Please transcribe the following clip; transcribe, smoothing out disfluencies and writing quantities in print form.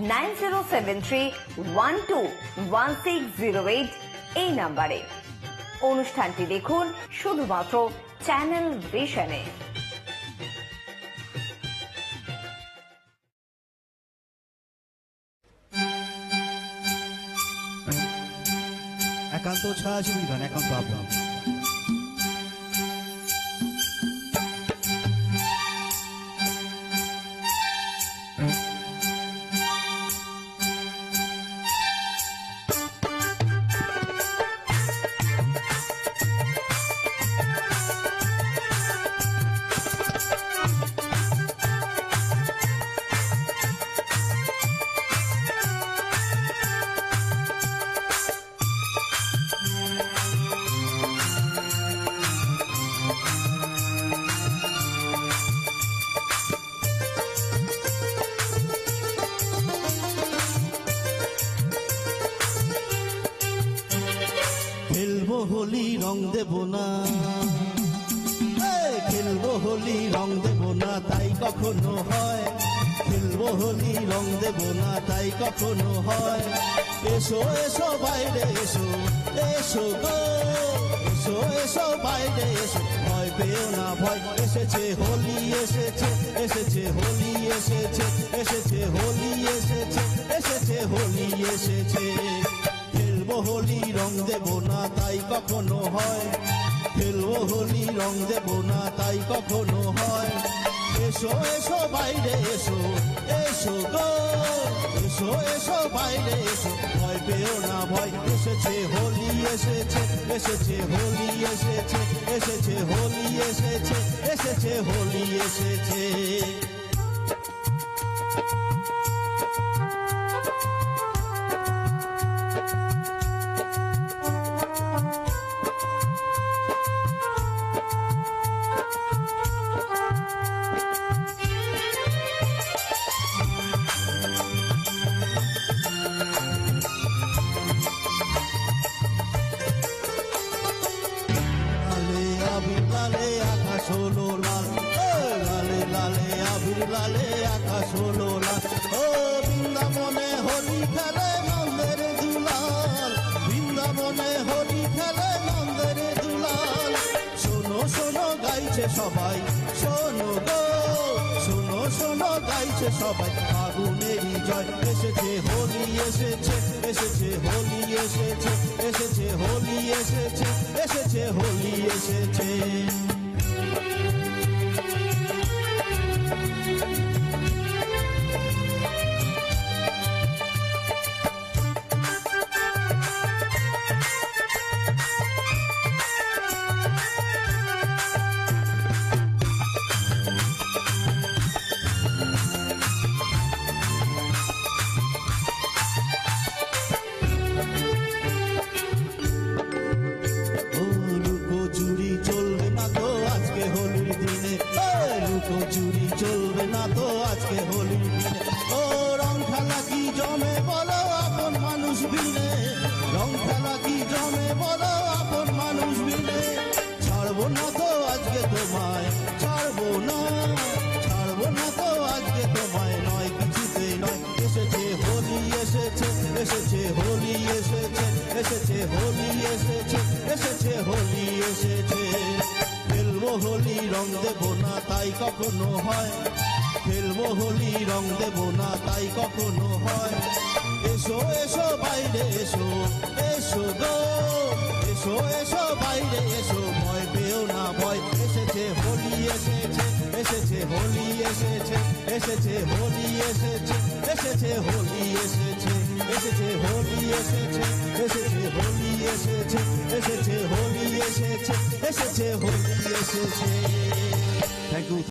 9073121608 এই নাম্বারে। অনুষ্ঠানটি দেখুন শুধুমাত্র চ্যানেল ভিশনে। একান্ত ছায়াছবি গান, একান্ত আপন। খেলবো হোলি রং দেব না, খেলবো হোলি রং দেব না তাই কখনো হয়, খেলবো হোলি রং দেব না তাই কখনো হয়। এসো এসো বাইরে এসো, এসো গো এসো এসো বাইরে এসো, ভয় পেও না ভয়, এসেছে হোলি এসেছে, এসেছে হোলি এসেছে, এসেছে হোলি এসেছে, এসেছে হোলি এসেছে। খেলবো হোলি রং দেব না তাই কখনো হয়, খেলবো হোলি রং দেব না তাই কখনো হয়। এসো এসো বাইরে এসো, এসো গো এসো এসো বাইরে এসো, ভয় পেও না ভয়, এসেছে হোলি এসেছে, এসেছে হোলি এসেছে, এসেছে হোলি এসেছে, এসেছে হোলি এসেছে। লালে আকাশ হলো লাল, লালে লালে আবির লালে আকাশ হলো লাল। ও বৃন্দাবনে হোলি খেলে নন্দের দুলাল, বৃন্দাবনে হোলি খেলে নন্দের দুলাল। শোনো শোনো গাইছে সবাই, শোনো গো শোনো শোনো গাইছে সবাই, ফাগুনেরই জয়। এসেছে হোলি এসেছে, এসেছে হোলি এসেছে, এসেছে হোলি এসেছে, এসেছে হোলি এসেছে। চুরি চলবে না তো আজকে হোলির দিনে, লুকো চুরি চলবে না তো আজকে হোলির দিনে। ও রং খেলা কি জমে বলো আপন মানুষ বিনে, রং খেলা কি জমে বলো আপন মানুষ বিনে। ছাড়বো না তো আজকে তোমায়, ছাড়বো না, ছাড়বো না তো আজকে তোমায়, নয় কিছুতে নয়। এসেছে হোলি এসেছে, এসেছে হোলি এসেছে, এসেছে হোলি এসেছে, এসেছে হোলি এসেছে। খেলবো হোলি রং দেব না তাই কখনো হয়, খেলবো হোলি রং দেব না তাই কখনো হয়। এসো এসো বাইরে এসো, এসো গো এসো এসো বাইরে এসো, ভয় পেও না ভয়, এসেছে হোলি এসেছে, এসেছে হোলি এসেছে, এসেছে হোলি এসেছে, এসেছে হোলি এসেছে, এসেছে হোলি এসেছে, এসেছে হোলি এসেছে, এসেছে হোলি এসেছে, এসেছে হোলি এসেছে।